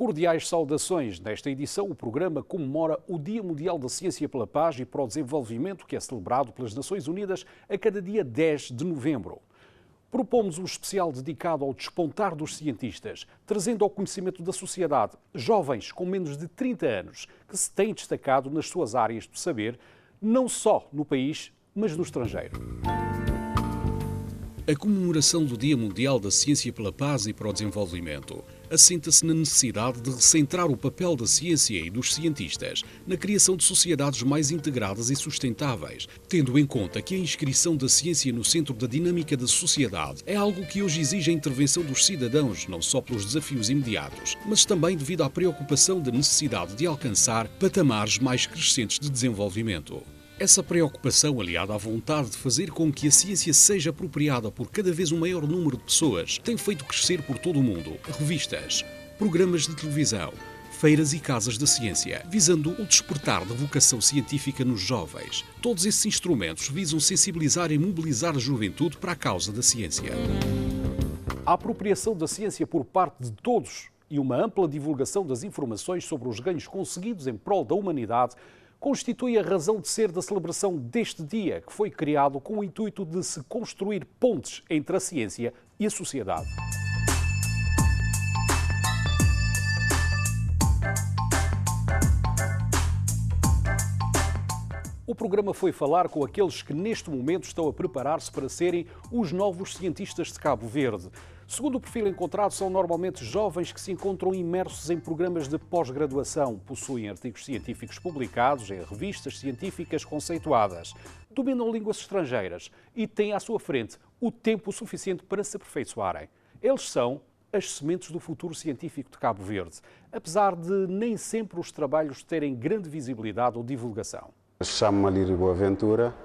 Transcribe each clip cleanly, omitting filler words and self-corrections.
Cordiais saudações. Nesta edição, o programa comemora o Dia Mundial da Ciência pela Paz e para o Desenvolvimento, que é celebrado pelas Nações Unidas a cada dia 10 de novembro. Propomos um especial dedicado ao despontar dos cientistas, trazendo ao conhecimento da sociedade jovens com menos de 30 anos que se têm destacado nas suas áreas de saber, não só no país, mas no estrangeiro. A comemoração do Dia Mundial da Ciência pela Paz e para o Desenvolvimento assenta-se na necessidade de recentrar o papel da ciência e dos cientistas na criação de sociedades mais integradas e sustentáveis, tendo em conta que a inscrição da ciência no centro da dinâmica da sociedade é algo que hoje exige a intervenção dos cidadãos, não só pelos desafios imediatos, mas também devido à preocupação da necessidade de alcançar patamares mais crescentes de desenvolvimento. Essa preocupação, aliada à vontade de fazer com que a ciência seja apropriada por cada vez um maior número de pessoas, tem feito crescer por todo o mundo revistas, programas de televisão, feiras e casas da ciência, visando o despertar da vocação científica nos jovens. Todos esses instrumentos visam sensibilizar e mobilizar a juventude para a causa da ciência. A apropriação da ciência por parte de todos e uma ampla divulgação das informações sobre os ganhos conseguidos em prol da humanidade constitui a razão de ser da celebração deste dia, que foi criado com o intuito de se construir pontes entre a ciência e a sociedade. O programa foi falar com aqueles que neste momento estão a preparar-se para serem os novos cientistas de Cabo Verde. Segundo o perfil encontrado, são normalmente jovens que se encontram imersos em programas de pós-graduação, possuem artigos científicos publicados em revistas científicas conceituadas, dominam línguas estrangeiras e têm à sua frente o tempo suficiente para se aperfeiçoarem. Eles são as sementes do futuro científico de Cabo Verde, apesar de nem sempre os trabalhos terem grande visibilidade ou divulgação. Chamo-me Alírio Boaventura.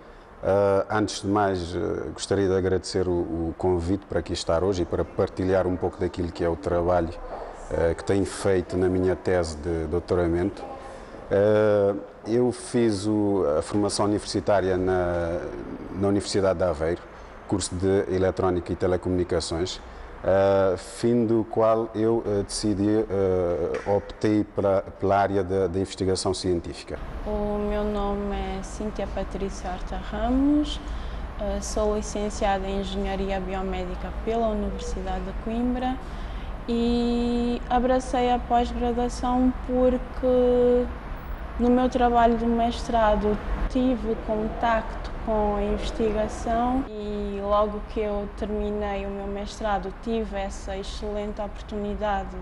Antes de mais, gostaria de agradecer o convite para aqui estar hoje e para partilhar um pouco daquilo que é o trabalho que tenho feito na minha tese de doutoramento. Eu fiz a formação universitária na Universidade de Aveiro, curso de Eletrónica e Telecomunicações, fim do qual eu optei pela área da investigação científica. O meu nome é Cíntia Patrícia Horta Ramos, sou licenciada em Engenharia Biomédica pela Universidade de Coimbra e abracei a pós-graduação porque no meu trabalho de mestrado tive contacto com a investigação e logo que eu terminei o meu mestrado tive essa excelente oportunidade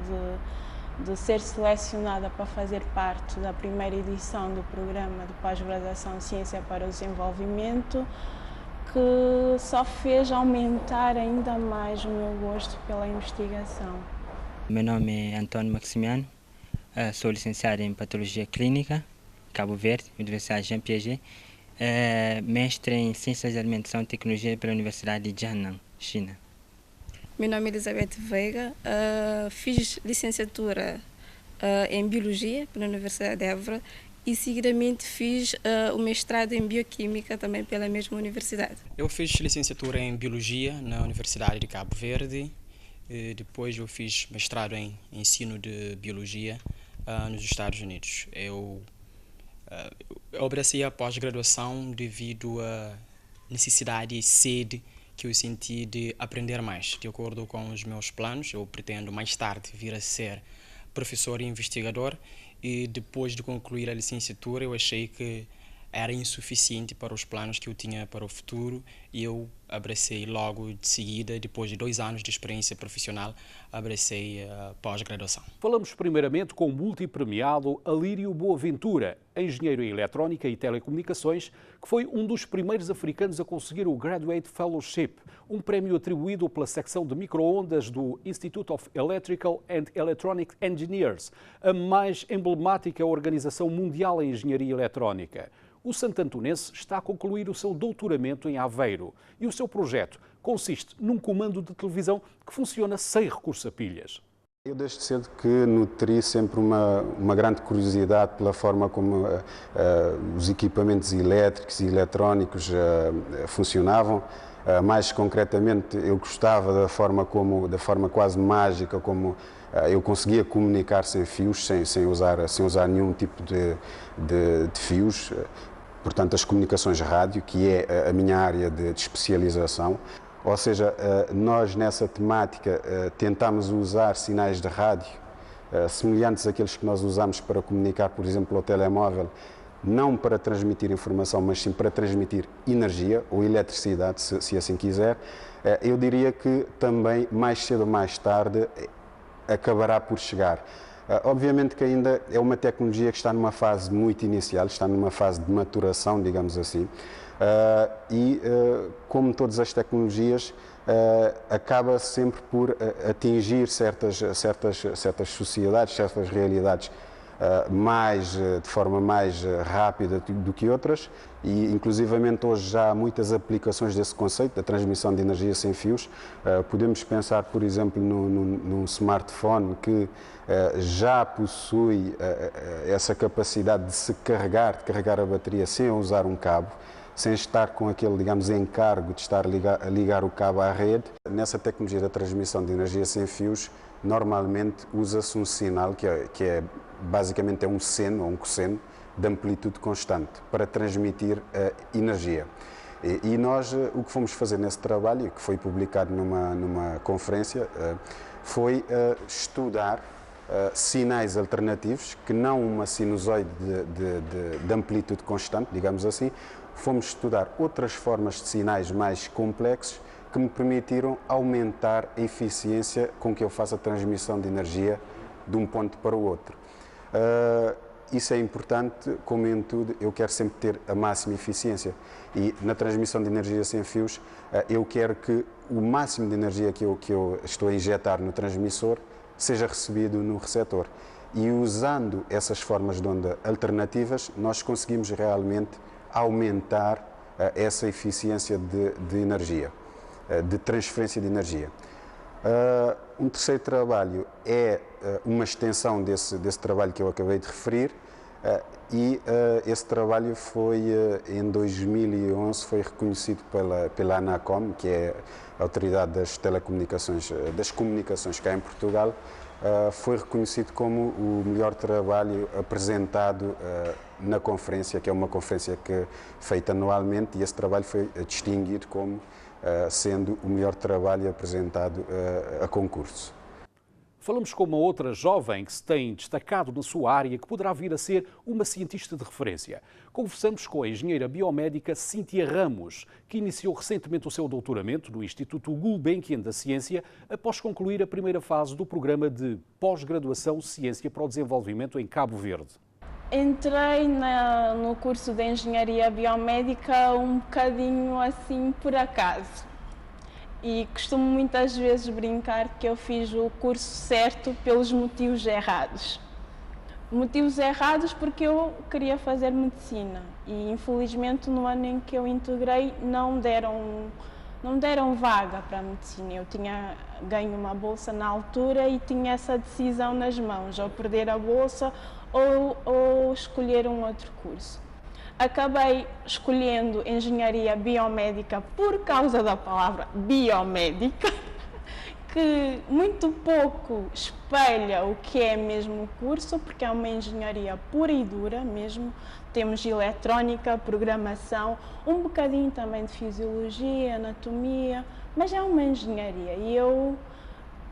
de ser selecionada para fazer parte da primeira edição do programa de pós-graduação Ciência para o Desenvolvimento, que só fez aumentar ainda mais o meu gosto pela investigação. Meu nome é Antônio Maximiano, sou licenciado em Patologia Clínica, Cabo Verde, Universidade Jean Piaget, mestre em Ciências da Alimentação e Tecnologia pela Universidade de Jiangnan, China. Meu nome é Elizabeth Veiga, fiz licenciatura em Biologia pela Universidade de Évora e seguidamente fiz o mestrado em Bioquímica também pela mesma universidade. Eu fiz licenciatura em Biologia na Universidade de Cabo Verde, depois eu fiz mestrado em Ensino de Biologia nos Estados Unidos. Eu abracei a pós-graduação devido à necessidade e sede que eu senti de aprender mais. De acordo com os meus planos, eu pretendo mais tarde vir a ser professor e investigador e depois de concluir a licenciatura eu achei que era insuficiente para os planos que eu tinha para o futuro e eu abracei logo de seguida, depois de 2 anos de experiência profissional, abracei a pós-graduação. Falamos primeiramente com o multipremiado Alírio Boaventura, engenheiro em Eletrónica e Telecomunicações, que foi um dos primeiros africanos a conseguir o Graduate Fellowship, um prémio atribuído pela secção de micro-ondas do Institute of Electrical and Electronic Engineers, a mais emblemática organização mundial em engenharia eletrónica. O santantonense está a concluir o seu doutoramento em Aveiro e o seu projeto consiste num comando de televisão que funciona sem recurso a pilhas. Eu desde cedo que nutri sempre uma grande curiosidade pela forma como os equipamentos elétricos e eletrónicos funcionavam. Mais concretamente, eu gostava da forma quase mágica como eu conseguia comunicar sem fios, sem usar nenhum tipo de fios. Portanto, as comunicações rádio, que é a minha área de especialização. Ou seja, nós nessa temática tentamos usar sinais de rádio semelhantes àqueles que nós usamos para comunicar, por exemplo, ao telemóvel, não para transmitir informação, mas sim para transmitir energia ou eletricidade, se assim quiser. Eu diria que também, mais cedo ou mais tarde, acabará por chegar. Obviamente que ainda é uma tecnologia que está numa fase muito inicial, está numa fase de maturação, digamos assim, e como todas as tecnologias, acaba sempre por atingir certas sociedades, certas realidades de forma mais rápida do que outras, e inclusivamente hoje já há muitas aplicações desse conceito da transmissão de energia sem fios. Podemos pensar, por exemplo, num smartphone que já possui essa capacidade de se carregar, de carregar a bateria sem usar um cabo, sem estar com aquele, digamos, encargo de estar a ligar o cabo à rede. Nessa tecnologia da transmissão de energia sem fios, normalmente usa-se um sinal que é basicamente um seno ou um cosseno de amplitude constante para transmitir energia. E nós o que fomos fazer nesse trabalho, que foi publicado numa conferência, foi estudar sinais alternativos, que não uma sinusoide de amplitude constante, digamos assim. Fomos estudar outras formas de sinais mais complexos que me permitiram aumentar a eficiência com que eu faço a transmissão de energia de um ponto para o outro. Isso é importante, como em tudo, eu quero sempre ter a máxima eficiência. E na transmissão de energia sem fios, eu quero que o máximo de energia que eu estou a injetar no transmissor seja recebido no receptor. E usando essas formas de onda alternativas, nós conseguimos realmente aumentar essa eficiência de energia, de transferência de energia. Um terceiro trabalho é uma extensão desse trabalho que eu acabei de referir, e esse trabalho foi, em 2011, foi reconhecido pela ANACOM, que é a Autoridade das Telecomunicações, das Comunicações cá em Portugal. Foi reconhecido como o melhor trabalho apresentado na conferência, que é uma conferência feita anualmente, e esse trabalho foi distinguido como sendo o melhor trabalho apresentado a concurso. Falamos com uma outra jovem que se tem destacado na sua área, que poderá vir a ser uma cientista de referência. Conversamos com a engenheira biomédica Cíntia Ramos, que iniciou recentemente o seu doutoramento no Instituto Gulbenkian da Ciência, após concluir a primeira fase do programa de pós-graduação Ciência para o Desenvolvimento em Cabo Verde. Entrei no curso de Engenharia Biomédica um bocadinho assim por acaso. E costumo muitas vezes brincar que eu fiz o curso certo pelos motivos errados. Motivos errados porque eu queria fazer medicina e infelizmente no ano em que eu integrei não deram vaga para a medicina. Eu tinha ganho uma bolsa na altura e tinha essa decisão nas mãos, ou perder a bolsa ou escolher um outro curso. Acabei escolhendo Engenharia Biomédica por causa da palavra biomédica, que muito pouco espelha o que é mesmo o curso, porque é uma engenharia pura e dura mesmo. Temos eletrónica, programação, um bocadinho também de fisiologia, anatomia, mas é uma engenharia. E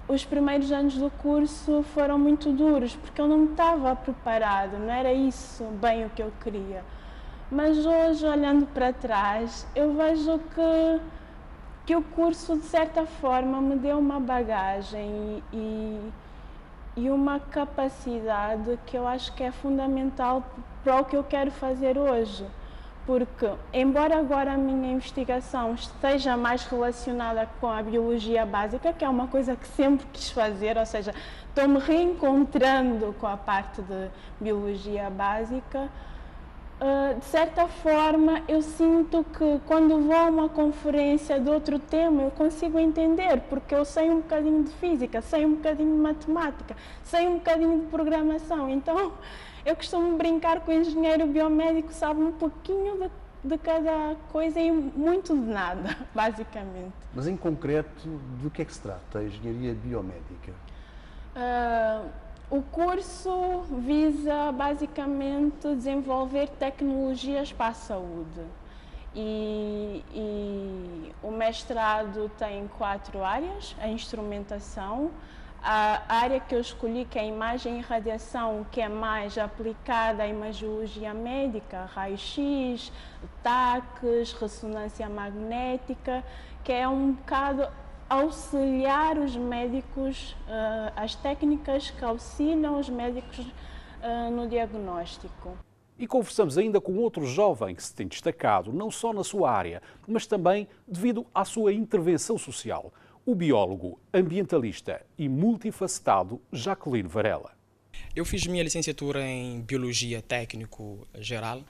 os primeiros anos do curso foram muito duros, porque eu não estava preparada, não era isso bem o que eu queria. Mas hoje, olhando para trás, eu vejo que o curso, de certa forma, me deu uma bagagem e uma capacidade que eu acho que é fundamental para o que eu quero fazer hoje. Porque, embora agora a minha investigação esteja mais relacionada com a biologia básica, que é uma coisa que sempre quis fazer, ou seja, estou-me reencontrando com a parte de biologia básica, de certa forma, eu sinto que quando vou a uma conferência de outro tema, eu consigo entender, porque eu sei um bocadinho de física, sei um bocadinho de matemática, sei um bocadinho de programação. Então, eu costumo brincar que o engenheiro biomédico sabe um pouquinho de de cada coisa e muito de nada, basicamente. Mas em concreto, do que é que se trata a engenharia biomédica? O curso visa basicamente desenvolver tecnologias para a saúde e o mestrado tem 4 áreas: a instrumentação, a área que eu escolhi, que é a imagem e radiação, que é mais aplicada à imagiologia médica, raio-x, taques, ressonância magnética, que é um bocado auxiliar os médicos, as técnicas que auxiliam os médicos no diagnóstico. E conversamos ainda com outro jovem que se tem destacado não só na sua área, mas também devido à sua intervenção social, o biólogo, ambientalista e multifacetado Jacqueline Varela. Eu fiz minha licenciatura em Biologia Técnico Geral.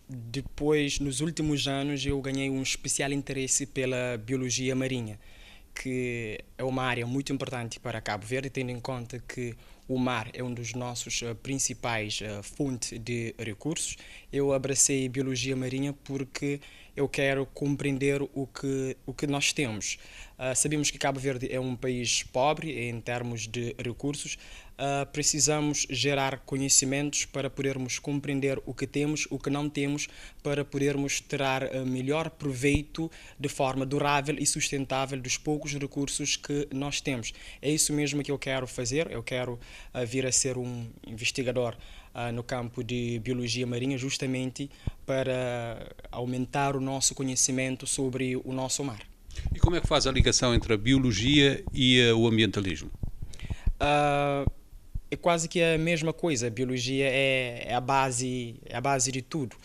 Depois, nos últimos anos, eu ganhei um especial interesse pela biologia marinha, que é uma área muito importante para Cabo Verde, tendo em conta que o mar é um dos nossos principais fontes de recursos. Eu abracei biologia marinha porque eu quero compreender o que nós temos. Sabemos que Cabo Verde é um país pobre em termos de recursos. Precisamos gerar conhecimentos para podermos compreender o que temos, o que não temos, para podermos tirar melhor proveito de forma durável e sustentável dos poucos recursos que nós temos. É isso mesmo que eu quero fazer. Eu quero vir a ser um investigador no campo de biologia marinha, justamente para aumentar o nosso conhecimento sobre o nosso mar. E como é que faz a ligação entre a biologia e o ambientalismo? É quase que a mesma coisa. A biologia é a base de tudo.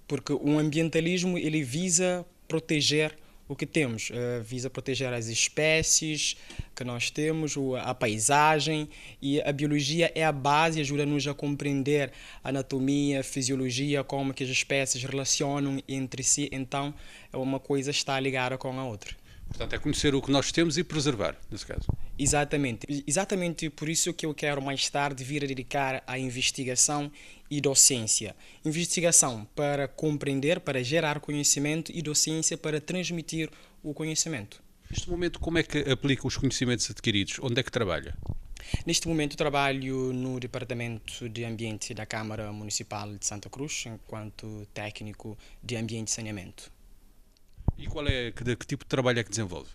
Porque o ambientalismo ele visa proteger o que temos, visa proteger as espécies que nós temos, a paisagem, e a biologia é a base, ajuda-nos a compreender a anatomia, a fisiologia, como que as espécies relacionam entre si. Então, uma coisa está ligada com a outra. Portanto, é conhecer o que nós temos e preservar, nesse caso. Exatamente. Exatamente por isso que eu quero mais tarde vir a dedicar à investigação e docência. Investigação para compreender, para gerar conhecimento, e docência para transmitir o conhecimento. Neste momento, como é que aplica os conhecimentos adquiridos? Onde é que trabalha? Neste momento trabalho no Departamento de Ambiente da Câmara Municipal de Santa Cruz, enquanto técnico de ambiente e saneamento. E que tipo de trabalho é que desenvolve?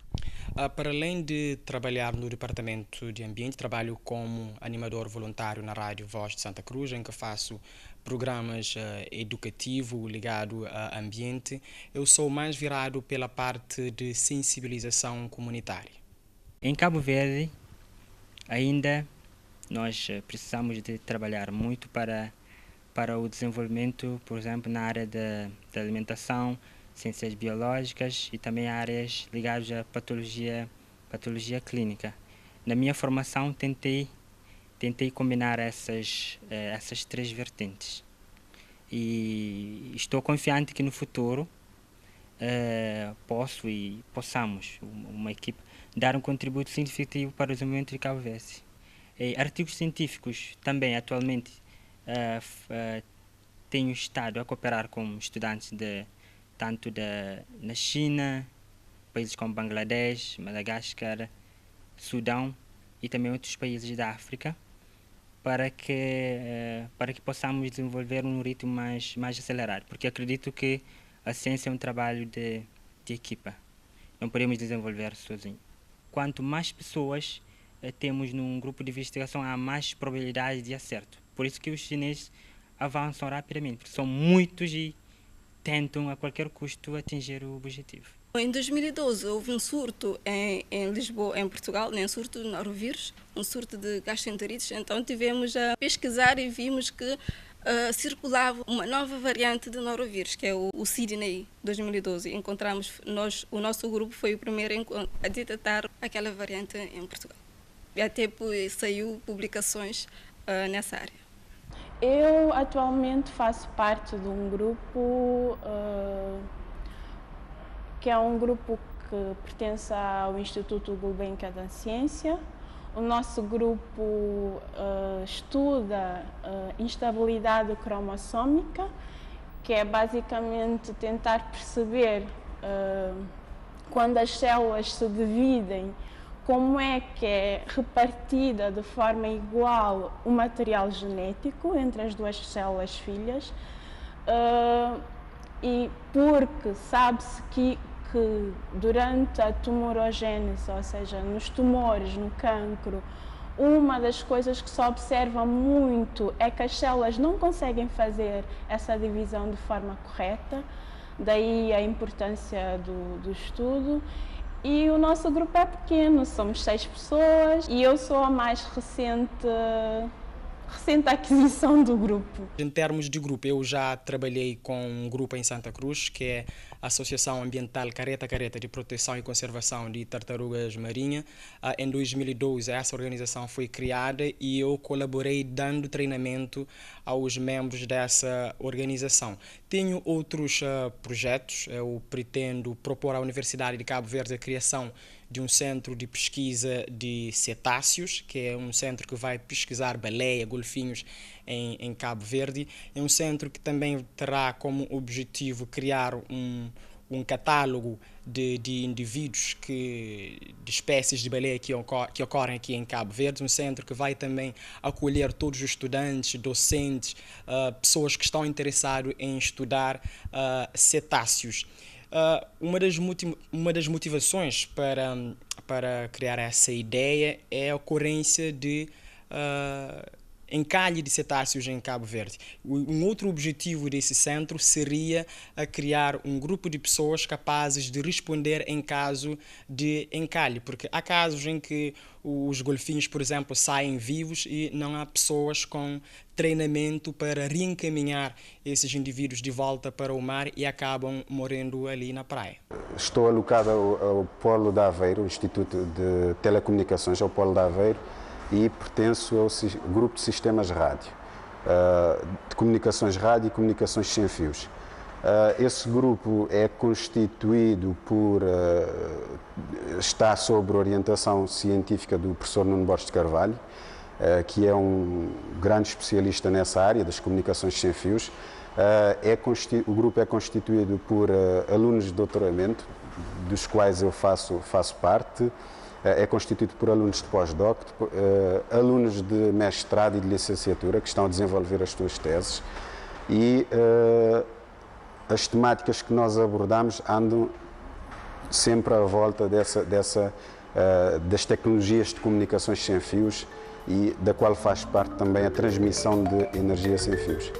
Para além de trabalhar no Departamento de Ambiente, trabalho como animador voluntário na Rádio Voz de Santa Cruz, em que faço programas educativos ligados a ambiente. Eu sou mais virado pela parte de sensibilização comunitária. Em Cabo Verde, ainda nós precisamos de trabalhar muito para o desenvolvimento, por exemplo, na área da alimentação, ciências biológicas e também áreas ligadas à patologia clínica. Na minha formação tentei combinar essas 3 vertentes e estou confiante que no futuro possamos, uma equipe, dar um contributo significativo para o desenvolvimento de Cabo Verde. Artigos científicos também atualmente tenho estado a cooperar com estudantes tanto na China, países como Bangladesh, Madagascar, Sudão e também outros países da África, para que possamos desenvolver um ritmo mais acelerado, porque acredito que a ciência é um trabalho de equipa, não podemos desenvolver sozinho. Quanto mais pessoas temos num grupo de investigação, há mais probabilidade de acerto. Por isso que os chineses avançam rapidamente, porque são muitos e tentam a qualquer custo atingir o objetivo. Em 2012 houve um surto em Lisboa, em Portugal, um surto de norovírus, um surto de gastroenterites. Então tivemos a pesquisar e vimos que circulava uma nova variante de norovírus, que é o Sydney 2012. Encontramos, o nosso grupo foi o primeiro a detectar aquela variante em Portugal. E até saiu publicações nessa área. Eu atualmente faço parte de um grupo que é um grupo que pertence ao Instituto Gulbenkian da Ciência. O nosso grupo estuda instabilidade cromossómica que é basicamente tentar perceber quando as células se dividem, como é que é repartida de forma igual o material genético entre as duas células filhas, e porque sabe-se que durante a tumorogênese, ou seja, nos tumores, no cancro, uma das coisas que se observa muito é que as células não conseguem fazer essa divisão de forma correta, daí a importância do estudo. E o nosso grupo é pequeno, somos 6 pessoas e eu sou a mais recente aquisição do grupo. Em termos de grupo, eu já trabalhei com um grupo em Santa Cruz, que é a Associação Ambiental Careta Careta de Proteção e Conservação de Tartarugas Marinhas. Em 2012, essa organização foi criada e eu colaborei dando treinamento aos membros dessa organização. Tenho outros projetos. Eu pretendo propor à Universidade de Cabo Verde a criação de um centro de pesquisa de cetáceos, que é um centro que vai pesquisar baleia, golfinhos em Cabo Verde. É um centro que também terá como objetivo criar um catálogo de indivíduos, de espécies de baleia que ocorrem aqui em Cabo Verde. Um centro que vai também acolher todos os estudantes, docentes, pessoas que estão interessadas em estudar cetáceos. Uma das motivações para criar essa ideia é a ocorrência de encalhe de cetáceos em Cabo Verde. Um outro objetivo desse centro seria criar um grupo de pessoas capazes de responder em caso de encalhe, porque há casos em que os golfinhos, por exemplo, saem vivos e não há pessoas com treinamento para reencaminhar esses indivíduos de volta para o mar e acabam morrendo ali na praia. Estou alocado ao Polo de Aveiro, o Instituto de Telecomunicações, ao Polo de Aveiro, e pertenço ao grupo de sistemas rádio, de comunicações rádio e comunicações sem fios. Esse grupo é constituído está sob orientação científica do professor Nuno Borges de Carvalho, que é um grande especialista nessa área das comunicações sem fios. O grupo é constituído por alunos de doutoramento, dos quais eu faço parte. É constituído por alunos de pós-doc, alunos de mestrado e de licenciatura que estão a desenvolver as suas teses, e as temáticas que nós abordamos andam sempre à volta das tecnologias de comunicações sem fios, e da qual faz parte também a transmissão de energia sem fios.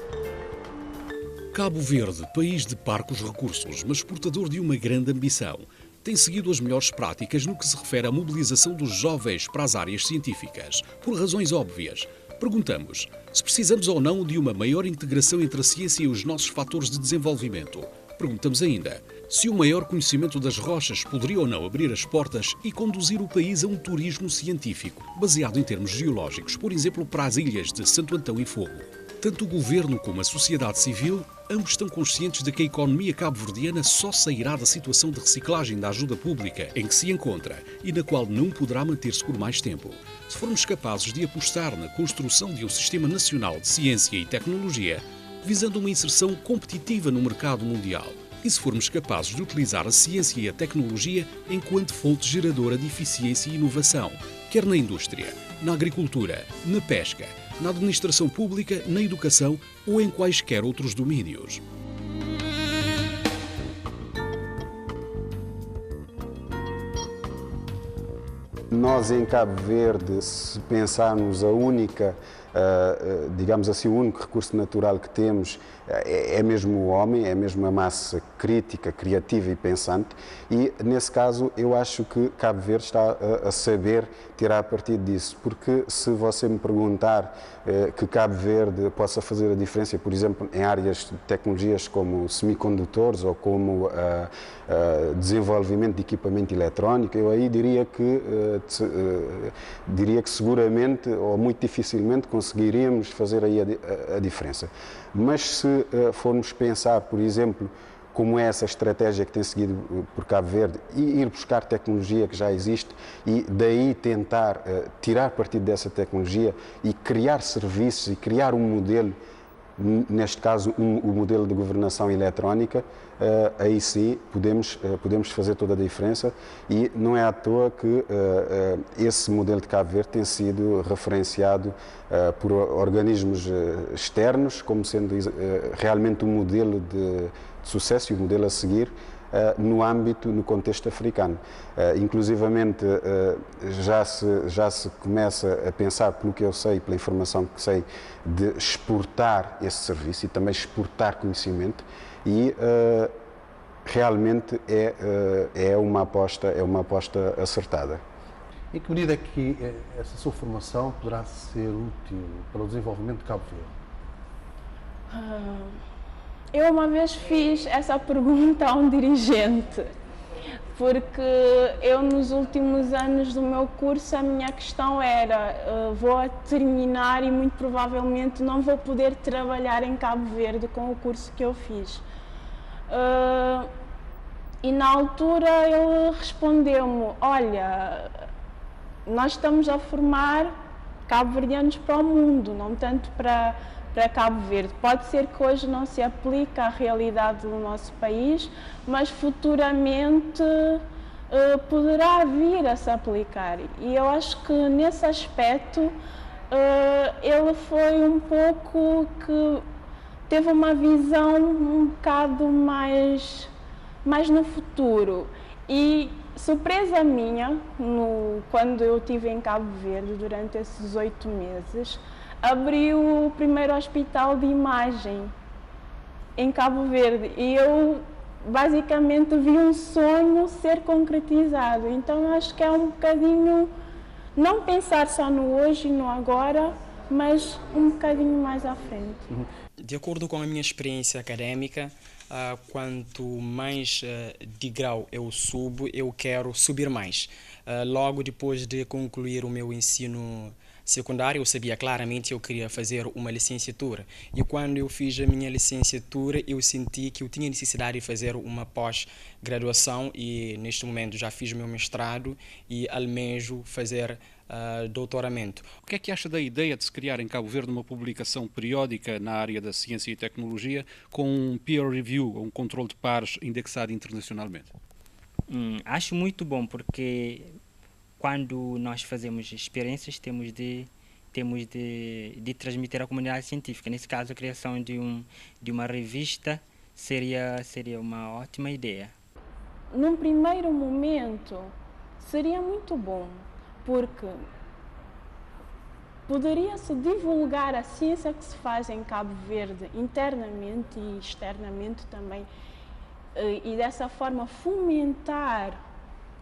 Cabo Verde, país de parcos recursos, mas portador de uma grande ambição, tem seguido as melhores práticas no que se refere à mobilização dos jovens para as áreas científicas, por razões óbvias. Perguntamos se precisamos ou não de uma maior integração entre a ciência e os nossos fatores de desenvolvimento. Perguntamos ainda se o maior conhecimento das rochas poderia ou não abrir as portas e conduzir o país a um turismo científico, baseado em termos geológicos, por exemplo, para as ilhas de Santo Antão e Fogo. Tanto o governo como a sociedade civil, ambos estão conscientes de que a economia cabo-verdiana só sairá da situação de reciclagem da ajuda pública em que se encontra e na qual não poderá manter-se por mais tempo. Se formos capazes de apostar na construção de um sistema nacional de ciência e tecnologia, visando uma inserção competitiva no mercado mundial, e se formos capazes de utilizar a ciência e a tecnologia enquanto fonte geradora de eficiência e inovação, quer na indústria, na agricultura, na pesca, na administração pública, na educação ou em quaisquer outros domínios. Nós em Cabo Verde, se pensarmos digamos assim, o único recurso natural que temos é mesmo o homem, é mesmo a massa crítica, criativa e pensante, e nesse caso eu acho que Cabo Verde está a saber tirar partido disso, porque se você me perguntar que Cabo Verde possa fazer a diferença, por exemplo, em áreas de tecnologias como semicondutores ou como desenvolvimento de equipamento eletrónico, eu aí diria que seguramente ou muito dificilmente conseguiríamos fazer aí a diferença. Mas se formos pensar, por exemplo, como é essa estratégia que tem seguido por Cabo Verde, e ir buscar tecnologia que já existe e daí tentar tirar partido dessa tecnologia e criar serviços e criar um modelo neste caso o modelo de governação eletrónica, aí sim podemos fazer toda a diferença, e não é à toa que esse modelo de Cabo Verde tem sido referenciado por organismos externos como sendo realmente um modelo de sucesso e um modelo a seguir no contexto africano. Inclusivamente já se começa a pensar, pelo que eu sei, pela informação que sei, de exportar esse serviço e também exportar conhecimento, e realmente é uma aposta acertada. Em que medida é que essa sua formação poderá ser útil para o desenvolvimento de Cabo Verde? Eu uma vez fiz essa pergunta a um dirigente, porque eu nos últimos anos do meu curso a minha questão era vou terminar e muito provavelmente não vou poder trabalhar em Cabo Verde com o curso que eu fiz. E na altura ele respondeu-me, olha, nós estamos a formar cabo-verdianos para o mundo, não tanto para Cabo Verde. Pode ser que hoje não se aplique à realidade do nosso país, mas futuramente poderá vir a se aplicar. E eu acho que nesse aspecto ele foi um pouco que teve uma visão um bocado mais no futuro. E surpresa minha, quando eu estive em Cabo Verde durante esses 8 meses, abriu o primeiro hospital de imagem em Cabo Verde e eu basicamente vi um sonho ser concretizado. Então acho que é um bocadinho não pensar só no hoje e no agora, mas um bocadinho mais à frente. De acordo com a minha experiência académica, quanto mais degrau eu subo, eu quero subir mais. Logo depois de concluir o meu ensino secundário, eu sabia claramente que eu queria fazer uma licenciatura. E quando eu fiz a minha licenciatura, eu senti que eu tinha necessidade de fazer uma pós-graduação, e neste momento já fiz o meu mestrado e almejo fazer doutoramento. O que é que acha da ideia de se criar em Cabo Verde uma publicação periódica na área da ciência e tecnologia com um peer review, um controle de pares indexado internacionalmente? Acho muito bom, porque quando nós fazemos experiências temos de transmitir à comunidade científica. Nesse caso, a criação de uma revista seria uma ótima ideia. Num primeiro momento seria muito bom, porque poderia-se divulgar a ciência que se faz em Cabo Verde internamente e externamente também, e dessa forma fomentar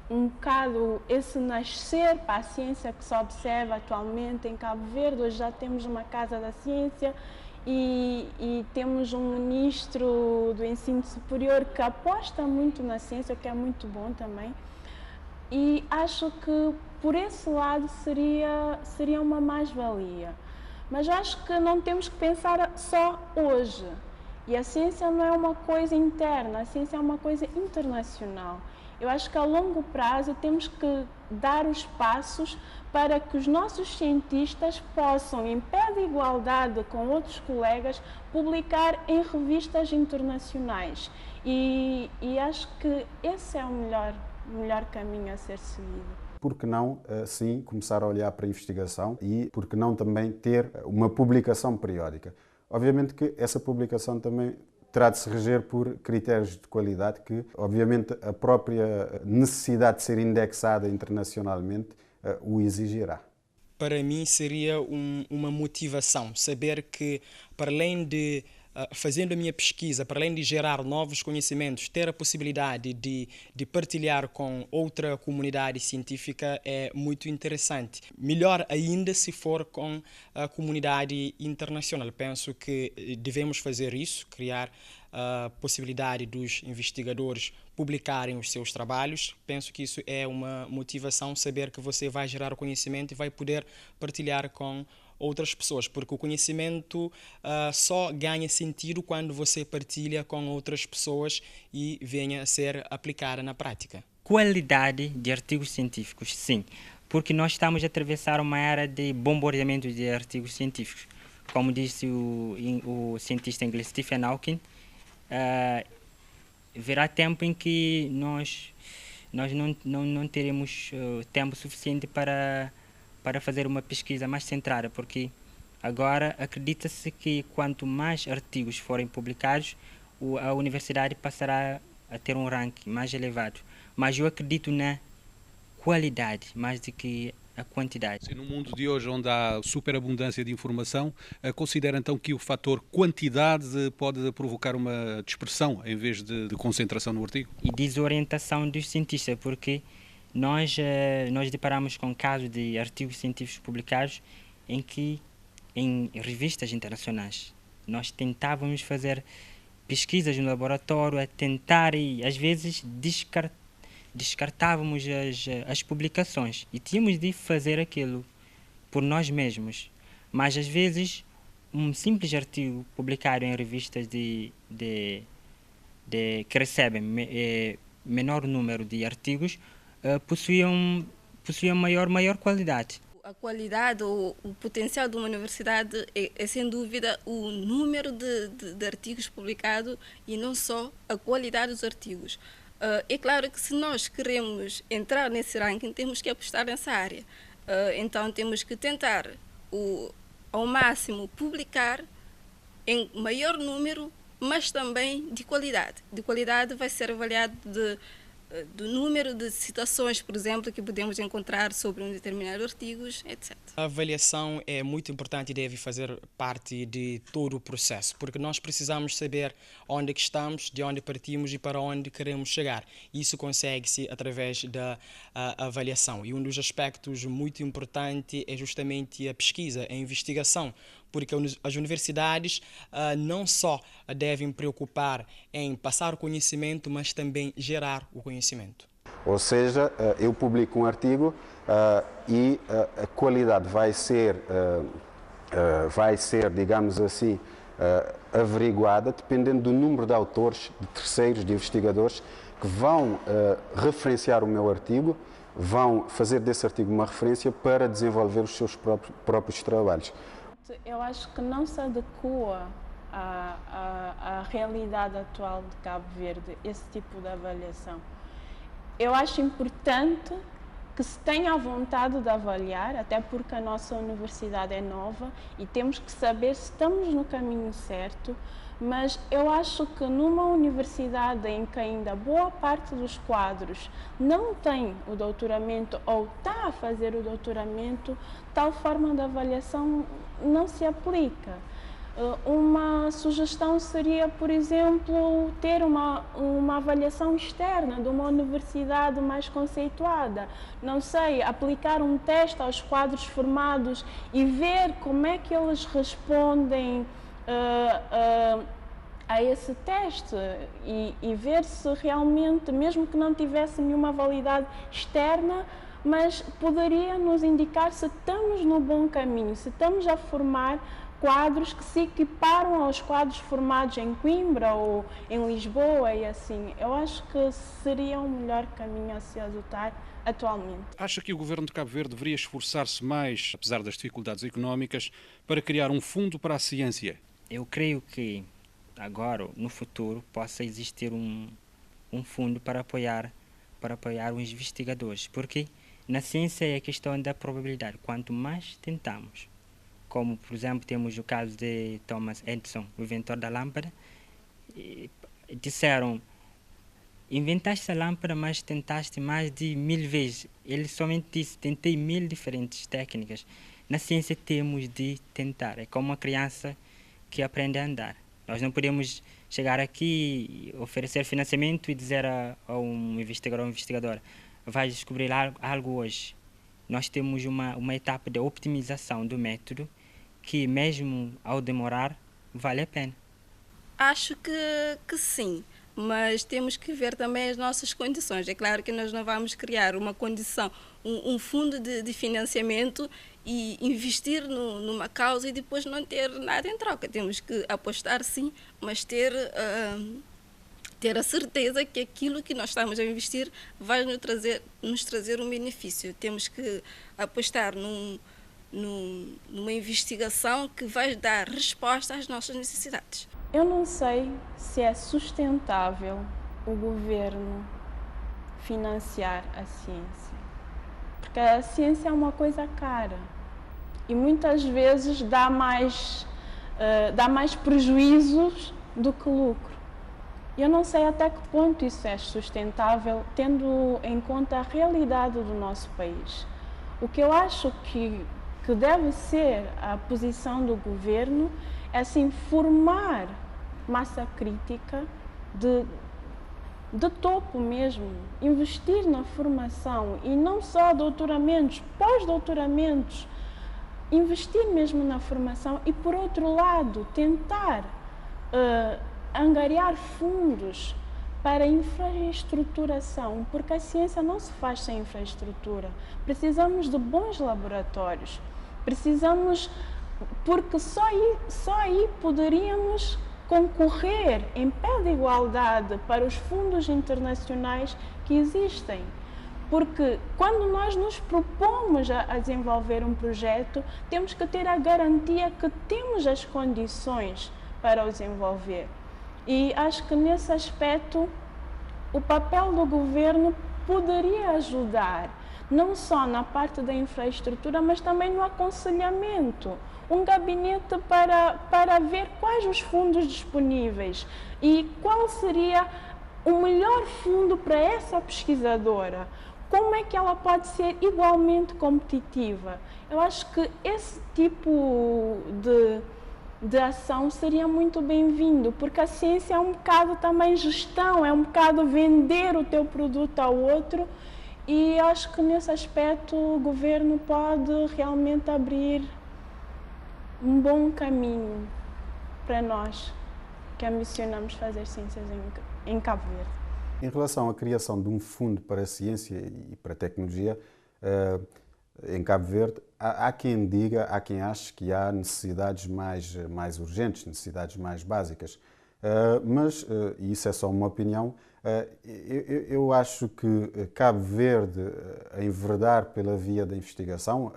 um bocado esse nascer para a ciência que se observa atualmente em Cabo Verde. Hoje já temos uma Casa da Ciência e temos um ministro do ensino superior que aposta muito na ciência, o que é muito bom também. E acho que por esse lado seria uma mais-valia. Mas acho que não temos que pensar só hoje. E a ciência não é uma coisa interna, a ciência é uma coisa internacional. Eu acho que a longo prazo temos que dar os passos para que os nossos cientistas possam, em pé de igualdade com outros colegas, publicar em revistas internacionais. E acho que esse é o melhor caminho a ser seguido. Por que não, sim, começar a olhar para a investigação e por que não também ter uma publicação periódica? Obviamente que essa publicação também terá de se reger por critérios de qualidade que, obviamente, a própria necessidade de ser indexada internacionalmente o exigirá. Para mim seria uma motivação, saber que, para além de fazendo a minha pesquisa, para além de gerar novos conhecimentos, ter a possibilidade de partilhar com outra comunidade científica é muito interessante. Melhor ainda se for com a comunidade internacional. Penso que devemos fazer isso, criar a possibilidade dos investigadores publicarem os seus trabalhos. Penso que isso é uma motivação, saber que você vai gerar conhecimento e vai poder partilhar com outras pessoas, porque o conhecimento só ganha sentido quando você partilha com outras pessoas e venha a ser aplicada na prática. Qualidade de artigos científicos, sim, porque nós estamos a atravessar uma era de bombardeamento de artigos científicos. como disse o cientista inglês Stephen Hawking, haverá tempo em que nós não teremos tempo suficiente para fazer uma pesquisa mais centrada, porque agora acredita-se que quanto mais artigos forem publicados, a universidade passará a ter um ranking mais elevado. Mas eu acredito na qualidade mais do que a quantidade. Se no mundo de hoje, onde há superabundância de informação, considera então que o fator quantidade pode provocar uma dispersão em vez de concentração no artigo? E desorientação dos cientistas, porque nós deparamos com casos de artigos científicos publicados em revistas internacionais. Nós tentávamos fazer pesquisas no laboratório, a tentar e às vezes descartávamos as publicações e tínhamos de fazer aquilo por nós mesmos. Mas às vezes um simples artigo publicado em revistas que recebem menor número de artigos possuíam maior qualidade. A qualidade ou o potencial de uma universidade é sem dúvida o número de artigos publicados e não só a qualidade dos artigos. É claro que se nós queremos entrar nesse ranking, temos que apostar nessa área. Então temos que tentar ao máximo publicar em maior número, mas também de qualidade. De qualidade vai ser avaliado do número de citações, por exemplo, que podemos encontrar sobre um determinado artigo, etc. A avaliação é muito importante e deve fazer parte de todo o processo, porque nós precisamos saber onde que estamos, de onde partimos e para onde queremos chegar. Isso consegue-se através da avaliação. E um dos aspectos muito importantes é justamente a pesquisa, a investigação, porque as universidades não só devem preocupar em passar o conhecimento, mas também gerar o conhecimento. Ou seja, eu publico um artigo e a qualidade vai ser, digamos assim, averiguada dependendo do número de autores, de terceiros, de investigadores que vão referenciar o meu artigo, vão fazer desse artigo uma referência para desenvolver os seus próprios trabalhos. Eu acho que não se adequa à realidade atual de Cabo Verde esse tipo de avaliação. Eu acho importante que se tenha a vontade de avaliar, até porque a nossa universidade é nova e temos que saber se estamos no caminho certo, mas eu acho que numa universidade em que ainda boa parte dos quadros não tem o doutoramento ou está a fazer o doutoramento, tal forma de avaliação não se aplica. Uma sugestão seria, por exemplo, ter uma avaliação externa de uma universidade mais conceituada. Não sei, aplicar um teste aos quadros formados e ver como é que eles respondem a esse teste e ver se realmente, mesmo que não tivesse nenhuma validade externa, mas poderia nos indicar se estamos no bom caminho, se estamos a formar quadros que se equiparam aos quadros formados em Coimbra ou em Lisboa e assim. Eu acho que seria um melhor caminho a se adotar atualmente. Acha que o Governo de Cabo Verde deveria esforçar-se mais, apesar das dificuldades económicas, para criar um fundo para a ciência? Eu creio que agora, no futuro, possa existir um fundo para apoiar os investigadores, porque na ciência é a questão da probabilidade. Quanto mais tentamos, como por exemplo temos o caso de Thomas Edison, o inventor da lâmpada, disseram: inventaste a lâmpada, mas tentaste mais de 1000 vezes. Ele somente disse: tentei 1000 diferentes técnicas. Na ciência temos de tentar. É como uma criança que aprende a andar. Nós não podemos chegar aqui, oferecer financiamento e dizer a um investigador ou investigadora: vai descobrir algo hoje. Nós temos uma etapa de optimização do método que, mesmo ao demorar, vale a pena. Acho que sim, mas temos que ver também as nossas condições. É claro que nós não vamos criar uma condição, um fundo de financiamento e investir numa causa e depois não ter nada em troca. Temos que apostar sim, mas ter a certeza que aquilo que nós estamos a investir vai nos trazer um benefício. Temos que apostar numa investigação que vai dar resposta às nossas necessidades. Eu não sei se é sustentável o governo financiar a ciência, porque a ciência é uma coisa cara e muitas vezes dá mais prejuízos do que lucro. Eu não sei até que ponto isso é sustentável, tendo em conta a realidade do nosso país. O que eu acho que deve ser a posição do governo é, assim, formar massa crítica de topo mesmo, investir na formação e não só doutoramentos, pós-doutoramentos, investir mesmo na formação e, por outro lado, tentar angariar fundos para infraestruturação, porque a ciência não se faz sem infraestrutura. Precisamos de bons laboratórios, porque só aí poderíamos concorrer em pé de igualdade para os fundos internacionais que existem. Porque quando nós nos propomos a desenvolver um projeto, temos que ter a garantia que temos as condições para o desenvolver. E acho que nesse aspecto o papel do governo poderia ajudar, não só na parte da infraestrutura, mas também no aconselhamento. Um gabinete para ver quais os fundos disponíveis e qual seria o melhor fundo para essa pesquisadora. Como é que ela pode ser igualmente competitiva? Eu acho que esse tipo de ação seria muito bem-vindo, porque a ciência é um bocado também gestão, é um bocado vender o teu produto ao outro, e acho que nesse aspecto o governo pode realmente abrir um bom caminho para nós que ambicionamos fazer ciências em Cabo Verde. Em relação à criação de um fundo para a ciência e para a tecnologia em Cabo Verde, há quem diga, há quem ache que há necessidades mais urgentes, necessidades mais básicas. Mas, e isso é só uma opinião, eu acho que Cabo Verde, a enverdar pela via da investigação,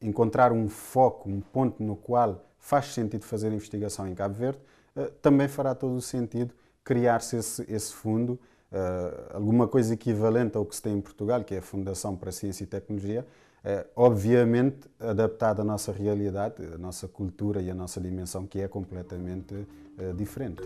encontrar um foco, um ponto no qual faz sentido fazer investigação em Cabo Verde, também fará todo o sentido criar-se esse fundo, alguma coisa equivalente ao que se tem em Portugal, que é a Fundação para a Ciência e Tecnologia, obviamente adaptada à nossa realidade, à nossa cultura e à nossa dimensão, que é completamente diferente.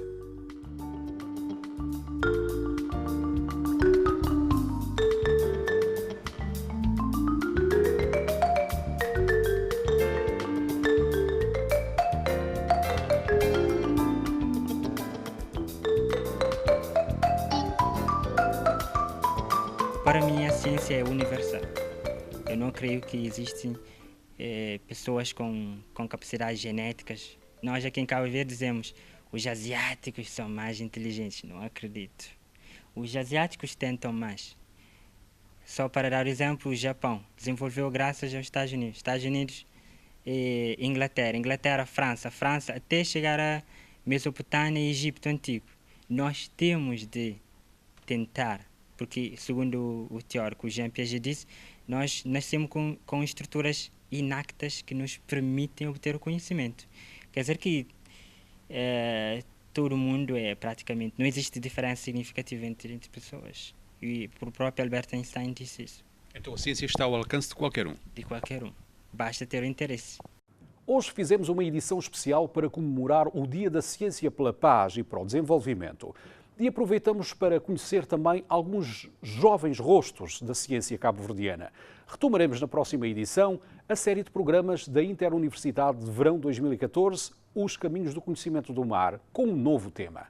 Para mim, a ciência é universal. Eu não creio que existem pessoas com capacidades genéticas. Nós aqui em Cabo Verde dizemos os asiáticos são mais inteligentes. Não acredito. Os asiáticos tentam mais. Só para dar exemplo, o Japão desenvolveu graças aos Estados Unidos. Estados Unidos e Inglaterra, França até chegar a Mesopotâmia e Egito Antigo. Nós temos de tentar, porque segundo o teórico Jean Piaget disse, nós nascemos com estruturas inactas que nos permitem obter o conhecimento. Quer dizer que todo mundo praticamente, não existe diferença significativa entre pessoas. E o próprio Albert Einstein disse isso. Então a ciência está ao alcance de qualquer um? De qualquer um. Basta ter o interesse. Hoje fizemos uma edição especial para comemorar o Dia da Ciência pela Paz e para o Desenvolvimento. E aproveitamos para conhecer também alguns jovens rostos da ciência cabo-verdiana. Retomaremos na próxima edição a série de programas da Interuniversidade de Verão 2014, Os Caminhos do Conhecimento do Mar, com um novo tema.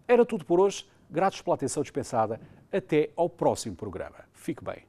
Era tudo por hoje. Gratos pela atenção dispensada. Até ao próximo programa. Fique bem.